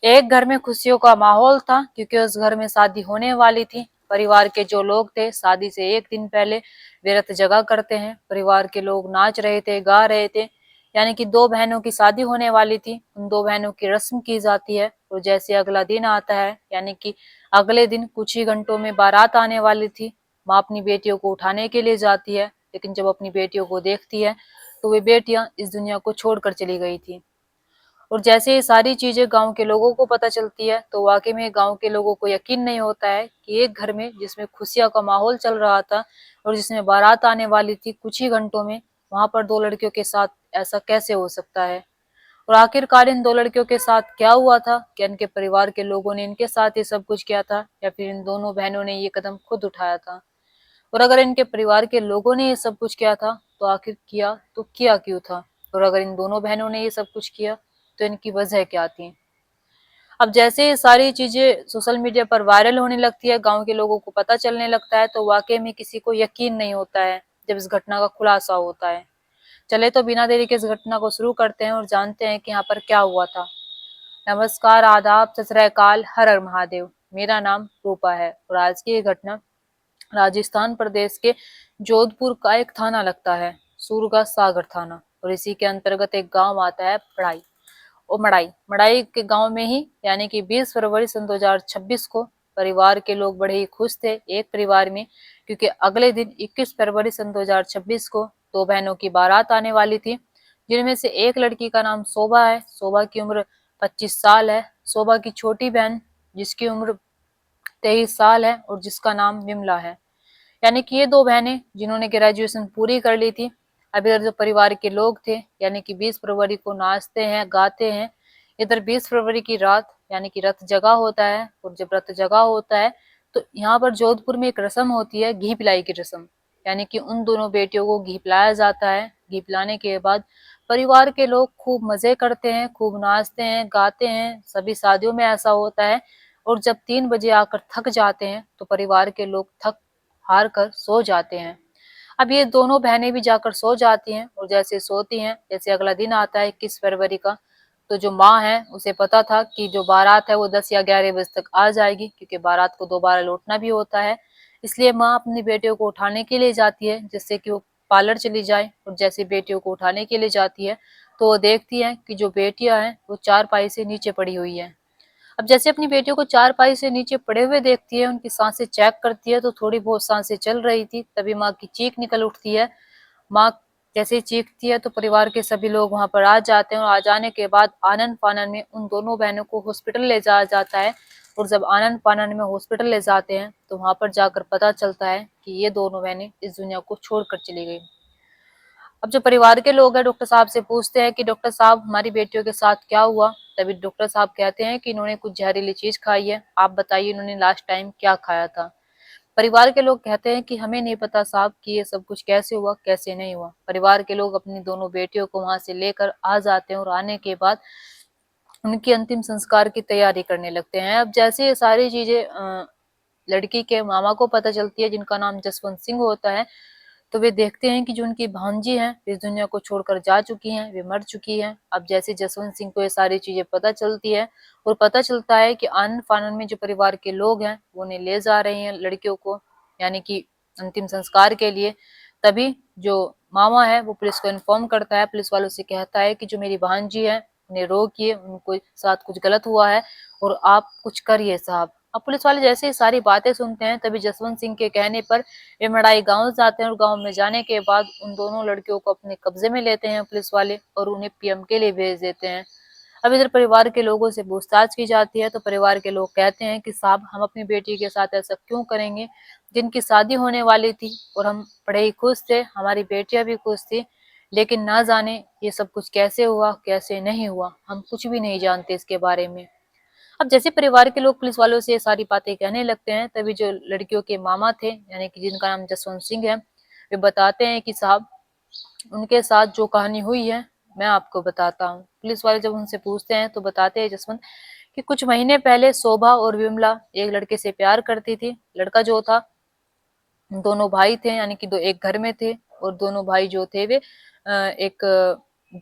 एक घर में खुशियों का माहौल था क्योंकि उस घर में शादी होने वाली थी। परिवार के जो लोग थे शादी से एक दिन पहले व्रत जगा करते हैं। परिवार के लोग नाच रहे थे, गा रहे थे, यानी कि दो बहनों की शादी होने वाली थी। उन दो बहनों की रस्म की जाती है और जैसे अगला दिन आता है, यानी कि अगले दिन कुछ ही घंटों में बारात आने वाली थी। माँ अपनी बेटियों को उठाने के लिए जाती है, लेकिन जब अपनी बेटियों को देखती है तो वे बेटियां इस दुनिया को छोड़कर चली गई थी। और जैसे ये सारी चीजें गांव के लोगों को पता चलती है तो वाकई में गांव के लोगों को यकीन नहीं होता है कि एक घर में जिसमें खुशियां का माहौल चल रहा था और जिसमें बारात आने वाली थी कुछ ही घंटों में, वहां पर दो लड़कियों के साथ ऐसा कैसे हो सकता है। और आखिरकार इन दो लड़कियों के साथ क्या हुआ था? क्या इनके परिवार के लोगों ने इनके साथ ये सब कुछ किया था या फिर इन दोनों बहनों ने ये कदम खुद उठाया था? और अगर इनके परिवार के लोगों ने ये सब कुछ किया था तो आखिर किया तो किया क्यों था? और अगर इन दोनों बहनों ने ये सब कुछ किया तो इनकी वजह क्या थी? अब जैसे ये सारी चीजें सोशल मीडिया पर वायरल होने लगती है, गांव के लोगों को पता चलने लगता है, तो वाकई में किसी को यकीन नहीं होता है जब इस घटना का खुलासा होता है। चले तो बिना देरी के इस घटना को शुरू करते हैं और जानते हैं कि यहाँ पर क्या हुआ था। नमस्कार, आदाब, सत श्री अकाल, हर हर महादेव। मेरा नाम रूपा है और आज की ये घटना राजस्थान प्रदेश के जोधपुर का एक थाना लगता है, सूरगा सागर थाना, और इसी के अंतर्गत एक गांव आता है पढ़ाई और मड़ाई। मड़ाई के गांव में ही, यानी कि 20 फरवरी सन 2026 को परिवार के लोग बड़े ही खुश थे एक परिवार में, क्योंकि अगले दिन 21 फरवरी सन 2026 को दो बहनों की बारात आने वाली थी, जिनमें से एक लड़की का नाम शोभा है। शोभा की उम्र 25 साल है। शोभा की छोटी बहन जिसकी उम्र 23 साल है और जिसका नाम विमला है। यानी कि ये दो बहनें जिन्होंने ग्रेजुएशन पूरी कर ली थी। अब इधर जो परिवार के लोग थे, यानी कि 20 फरवरी को नाचते हैं, गाते हैं। इधर 20 फरवरी की रात यानी कि रथ जगा होता है, और जब रथ जगा होता है तो यहाँ पर जोधपुर में एक रस्म होती है, घी पिलाई की रस्म। यानी कि उन दोनों बेटियों को घी पिलाया जाता है। घी पिलाने के बाद परिवार के लोग खूब मजे करते हैं, खूब नाचते हैं, गाते हैं। सभी शादियों में ऐसा होता है। और जब 3 बजे आकर थक जाते हैं तो परिवार के लोग थक हार कर सो जाते हैं। अब ये दोनों बहनें भी जाकर सो जाती हैं, और जैसे सोती हैं, जैसे अगला दिन आता है 21 फरवरी का, तो जो माँ है उसे पता था कि जो बारात है वो 10 या 11 बजे तक आ जाएगी, क्योंकि बारात को दोबारा लौटना भी होता है। इसलिए माँ अपनी बेटियों को उठाने के लिए जाती है, जिससे कि वो पार्लर चली जाए। और जैसे बेटियों को उठाने के लिए जाती है तो वो देखती है कि जो बेटियां हैं वो चारपाई से नीचे पड़ी हुई है। अब जैसे अपनी बेटियों को चारपाई से नीचे पड़े हुए देखती है, उनकी सांसें चेक करती है तो थोड़ी बहुत सांसें चल रही थी। तभी माँ की चीख निकल उठती है। माँ जैसे ही चीखती है तो परिवार के सभी लोग वहां पर आ जाते हैं, और आ जाने के बाद आनन फानन में उन दोनों बहनों को हॉस्पिटल ले जाया जाता है। और जब आनन फानन में हॉस्पिटल ले जाते हैं तो वहां पर जाकर पता चलता है कि ये दोनों बहनें इस दुनिया को छोड़कर चली गई। अब जो परिवार के लोग हैं डॉक्टर साहब से पूछते हैं कि डॉक्टर साहब हमारी बेटियों के साथ क्या हुआ? तभी डॉक्टर साहब कहते हैं कि इन्होंने कुछ जहरीली चीज खाई है। आप बताइए इन्होंने लास्ट टाइम क्या खाया था? परिवार के लोग कहते हैं कि हमें नहीं पता साहब कि ये सब कुछ कैसे हुआ, कैसे नहीं हुआ। परिवार के लोग अपनी दोनों बेटियों को वहां से लेकर आ जाते हैं, और आने के बाद उनकी अंतिम संस्कार की तैयारी करने लगते हैं। अब जैसे ये सारी चीजें लड़की के मामा को पता चलती है, जिनका नाम जसवंत सिंह होता है, तो वे देखते हैं कि जो उनकी भांजी हैं वे इस दुनिया को छोड़कर जा चुकी हैं, वे मर चुकी हैं। अब जैसे जसवंत सिंह को ये सारी चीजें पता चलती है, और पता चलता है कि आनंद फानन में जो परिवार के लोग हैं वो उन्हें ले जा रहे हैं लड़कियों को, यानी कि अंतिम संस्कार के लिए। तभी जो मामा है वो पुलिस को इन्फॉर्म करता है, पुलिस वालों से कहता है कि जो मेरी भांजी है उन्हें रोकिए, उनको साथ कुछ गलत हुआ है और आप कुछ करिए साहब। अब पुलिस वाले जैसे ही सारी बातें सुनते हैं तभी जसवंत सिंह के कहने पर वे मड़ाई गांव जाते हैं, और गांव में जाने के बाद उन दोनों लड़कियों को अपने कब्जे में लेते हैं पुलिस वाले, और उन्हें पीएम के लिए भेज देते हैं। अब इधर परिवार के लोगों से पूछताछ की जाती है तो परिवार के लोग कहते हैं कि साहब हम अपनी बेटी के साथ ऐसा क्यों करेंगे, जिनकी शादी होने वाली थी और हम बड़े ही खुश थे, हमारी बेटियां भी खुश थी, लेकिन ना जाने ये सब कुछ कैसे हुआ, कैसे नहीं हुआ, हम कुछ भी नहीं जानते इसके बारे में। अब जैसे परिवार के लोग पुलिस वालों से ये सारी बातें कहने लगते हैं, तभी जो लड़कियों के मामा थे, यानी कि जिनका नाम जसवंत सिंह है, वे बताते हैं कि साहब उनके साथ जो कहानी हुई है मैं आपको बताता हूँ। पुलिस वाले जब उनसे पूछते हैं तो बताते हैं जसवंत कि कुछ महीने पहले शोभा और विमला एक लड़के से प्यार करती थी। लड़का जो था, दोनों भाई थे, यानी कि दो एक घर में थे, और दोनों भाई जो थे वे एक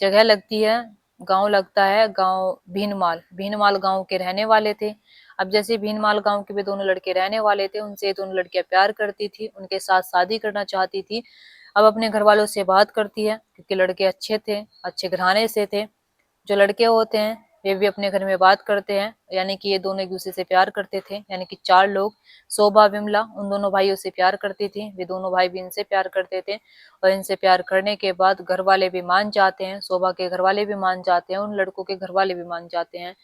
जगह लगती है गांव लगता है, गांव भीनमाल। भीनमाल गांव के रहने वाले थे। अब जैसे भीनमाल गांव के वे दोनों लड़के रहने वाले थे, उनसे दोनों लड़कियां प्यार करती थी, उनके साथ शादी करना चाहती थी। अब अपने घर वालों से बात करती है, क्योंकि लड़के अच्छे थे, अच्छे घराने से थे। जो लड़के होते हैं वे भी अपने घर में बात करते हैं, यानी कि ये दोनों एक दूसरे से प्यार करते थे। यानी कि 4 लोग, शोभा, विमला उन दोनों भाइयों से प्यार करती थी, वे दोनों भाई भी इनसे प्यार करते थे। और इनसे प्यार करने के बाद घर वाले भी मान जाते हैं, शोभा के घर वाले भी मान जाते हैं, उन लड़कों के घर वाले भी मान जाते हैं।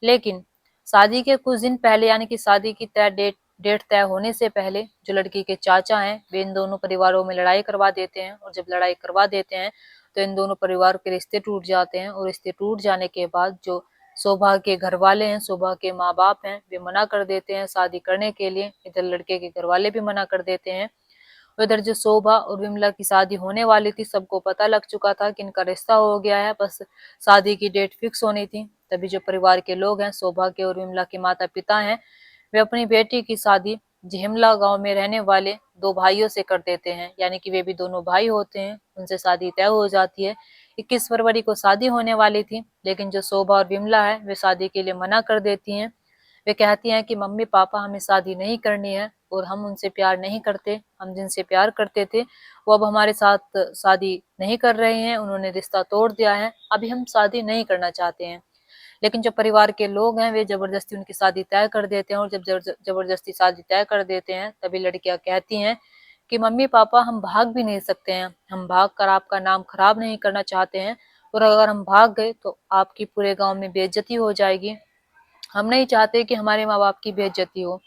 लेकिन शादी के कुछ दिन पहले, यानी कि शादी की तय डेट तय होने से पहले, जो लड़की के चाचा हैं वे इन दोनों परिवारों में लड़ाई करवा देते हैं। और जब लड़ाई करवा देते हैं तो इन दोनों परिवार के रिश्ते टूट जाते हैं। और रिश्ते टूट जाने के बाद जो शोभा के घर वाले हैं, शोभा के माँ बाप हैं, वे मना कर देते हैं शादी करने के लिए। इधर लड़के के घर वाले भी मना कर देते हैं। उधर जो शोभा और विमला की शादी होने वाली थी, सबको पता लग चुका था कि इनका रिश्ता हो गया है, बस शादी की डेट फिक्स होनी थी। तभी जो परिवार के लोग हैं, शोभा के और विमला के माता पिता हैं, वे अपनी बेटी की शादी झिमला गांव में रहने वाले 2 भाइयों से कर देते हैं। यानी कि वे भी दोनों भाई होते हैं, उनसे शादी तय हो जाती है। 21 फरवरी को शादी होने वाली थी, लेकिन जो शोभा और विमला है वे शादी के लिए मना कर देती हैं। वे कहती हैं कि मम्मी पापा हमें शादी नहीं करनी है, और हम उनसे प्यार नहीं करते, हम जिनसे प्यार करते थे वो अब हमारे साथ शादी नहीं कर रहे हैं, उन्होंने रिश्ता तोड़ दिया है, अभी हम शादी नहीं करना चाहते हैं। लेकिन जो परिवार के लोग हैं वे जबरदस्ती उनकी शादी तय कर देते हैं। और जब जबरदस्ती शादी तय कर देते हैं, तभी लड़कियां कहती हैं कि मम्मी पापा हम भाग भी नहीं सकते हैं, हम भाग कर आपका नाम खराब नहीं करना चाहते हैं, और अगर हम भाग गए तो आपकी पूरे गांव में बेइज्जती हो जाएगी। हम नहीं चाहते कि हमारे माँ बाप की बेइज्जती हो,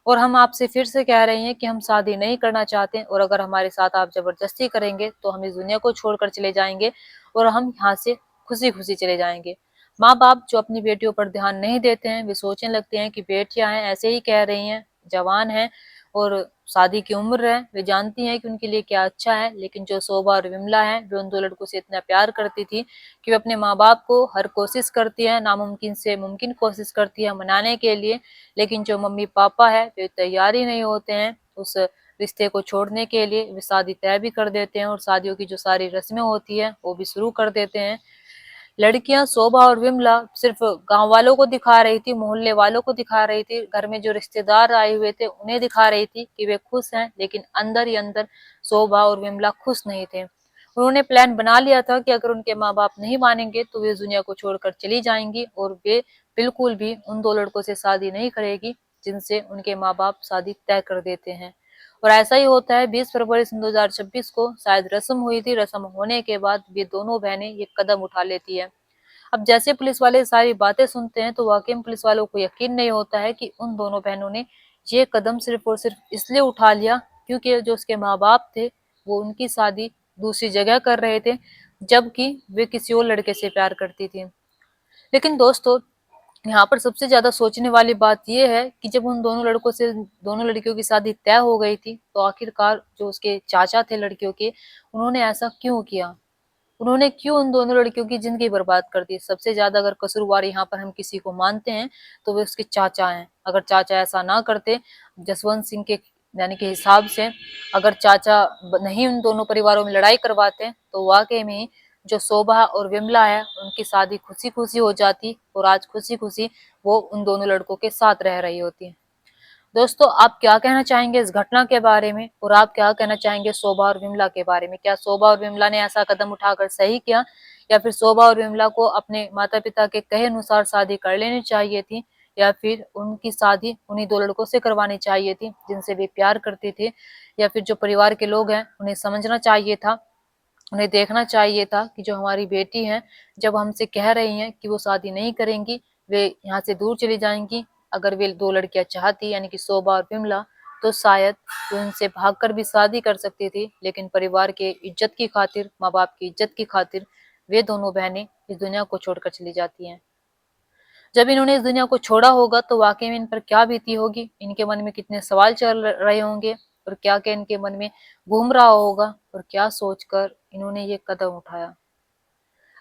और हम आपसे फिर से कह रहे हैं कि हम शादी नहीं करना चाहते, और अगर हमारे साथ आप जबरदस्ती करेंगे तो हम इस दुनिया को छोड़कर चले जाएंगे, और हम यहाँ से खुशी खुशी चले जाएंगे। माँ बाप जो अपनी बेटियों पर ध्यान नहीं देते हैं, वे सोचने लगते हैं कि बेटियां हैं, ऐसे ही कह रही हैं, जवान हैं और शादी की उम्र है, वे जानती हैं कि उनके लिए क्या अच्छा है। लेकिन जो शोभा और विमला है, वे उन 2 लड़कों से इतना प्यार करती थी कि वे अपने माँ बाप को हर कोशिश करती है, नामुमकिन से मुमकिन कोशिश करती है मनाने के लिए। लेकिन जो मम्मी पापा है वे तैयार ही नहीं होते हैं उस रिश्ते को छोड़ने के लिए। वे शादी तय भी कर देते हैं, और शादियों की जो सारी रस्में होती है वो भी शुरू कर देते हैं। लड़कियां शोभा और विमला सिर्फ गांव वालों को दिखा रही थी, मोहल्ले वालों को दिखा रही थी, घर में जो रिश्तेदार आए हुए थे उन्हें दिखा रही थी कि वे खुश हैं, लेकिन अंदर ही अंदर शोभा और विमला खुश नहीं थे। उन्होंने प्लान बना लिया था कि अगर उनके माँ बाप नहीं मानेंगे तो वे इस दुनिया को छोड़कर चली जाएंगी, और वे बिल्कुल भी उन 2 लड़कों से शादी नहीं करेगी जिनसे उनके माँ बाप शादी तय कर देते हैं। और ऐसा ही होता है। 20 फरवरी सन 2026 को शायद रस्म हुई थी, रस्म होने के बाद ये दोनों बहनें ये कदम उठा लेती है। अब जैसे पुलिस वाले सारी बातें सुनते हैं तो वाकई में पुलिस वालों को यकीन नहीं होता है कि उन दोनों बहनों ने ये कदम सिर्फ और सिर्फ इसलिए उठा लिया क्योंकि जो उसके माँ बाप थे वो उनकी शादी दूसरी जगह कर रहे थे, जबकि वे किसी और लड़के से प्यार करती थी। लेकिन दोस्तों, यहाँ पर सबसे ज्यादा सोचने वाली बात यह है कि जब उन दोनों लड़कों से दोनों लड़कियों की शादी तय हो गई थी, तो आखिरकार जो उसके चाचा थे लड़कियों के, उन्होंने ऐसा क्यों किया? उन्होंने क्यों उन दोनों लड़कियों की जिंदगी बर्बाद कर दी? सबसे ज्यादा अगर कसूरवार यहाँ पर हम किसी को मानते हैं तो वे उसके चाचा हैं। अगर चाचा ऐसा ना करते, जसवंत सिंह के यानी के हिसाब से, अगर चाचा नहीं उन दोनों परिवारों में लड़ाई करवाते तो वाकई में जो शोभा और विमला है उनकी शादी खुशी खुशी हो जाती, और आज खुशी खुशी वो उन दोनों लड़कों के साथ रह रही होती। दोस्तों, आप क्या कहना चाहेंगे इस घटना के बारे में, और आप क्या कहना चाहेंगे शोभा और विमला के बारे में? क्या शोभा और विमला ने ऐसा कदम उठाकर सही किया, या फिर शोभा और विमला को अपने माता पिता के कहे अनुसार शादी कर लेनी चाहिए थी, या फिर उनकी शादी उन्हीं 2 लड़कों से करवानी चाहिए थी जिनसे वे प्यार करते थे? या फिर जो परिवार के लोग हैं उन्हें समझना चाहिए था, उन्हें देखना चाहिए था कि जो हमारी बेटी है, जब हमसे कह रही हैं कि वो शादी नहीं करेंगी, वे यहाँ से दूर चली जाएंगी, अगर वे 2 लड़कियां चाहती यानी कि शोभा और विमला, तो शायद वो उनसे भागकर भी शादी कर सकती थी। लेकिन परिवार के इज्जत की खातिर, माँ बाप की इज्जत की खातिर, वे दोनों बहनें इस दुनिया को छोड़कर चली जाती हैं। जब इन्होंने इस दुनिया को छोड़ा होगा तो वाकई में इन पर क्या बीती होगी, इनके मन में कितने सवाल चल रहे होंगे, और क्या क्या इनके मन में घूम रहा होगा, और क्या सोचकर इन्होंने ये कदम उठाया।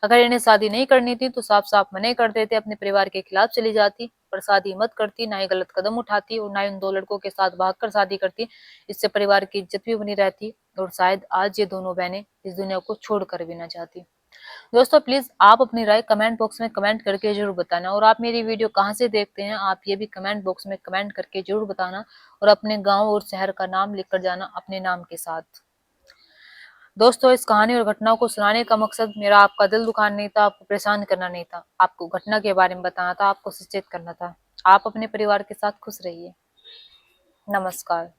अगर इन्हें शादी नहीं करनी थी तो साफ साफ मना कर देते, अपने परिवार के खिलाफ चली जाती, पर शादी मत करती, ना ही गलत कदम उठाती, और ना ही उन 2 लड़कों के साथ भागकर शादी करती। इससे परिवार की इज्जत भी बनी रहती, और शायद आज ये दोनों बहनें इस दुनिया को छोड़कर भी ना जाती। दोस्तों प्लीज आप अपनी राय कमेंट बॉक्स में कमेंट करके जरूर बताना, और आप मेरी वीडियो कहाँ से देखते हैं आप ये भी कमेंट बॉक्स में कमेंट करके जरूर बताना, और अपने गांव और शहर का नाम लिखकर जाना अपने नाम के साथ। दोस्तों इस कहानी और घटना को सुनाने का मकसद मेरा आपका दिल दुखाना नहीं था, आपको परेशान करना नहीं था, आपको घटना के बारे में बताना था, आपको सचेत करना था। आप अपने परिवार के साथ खुश रहिए। नमस्कार।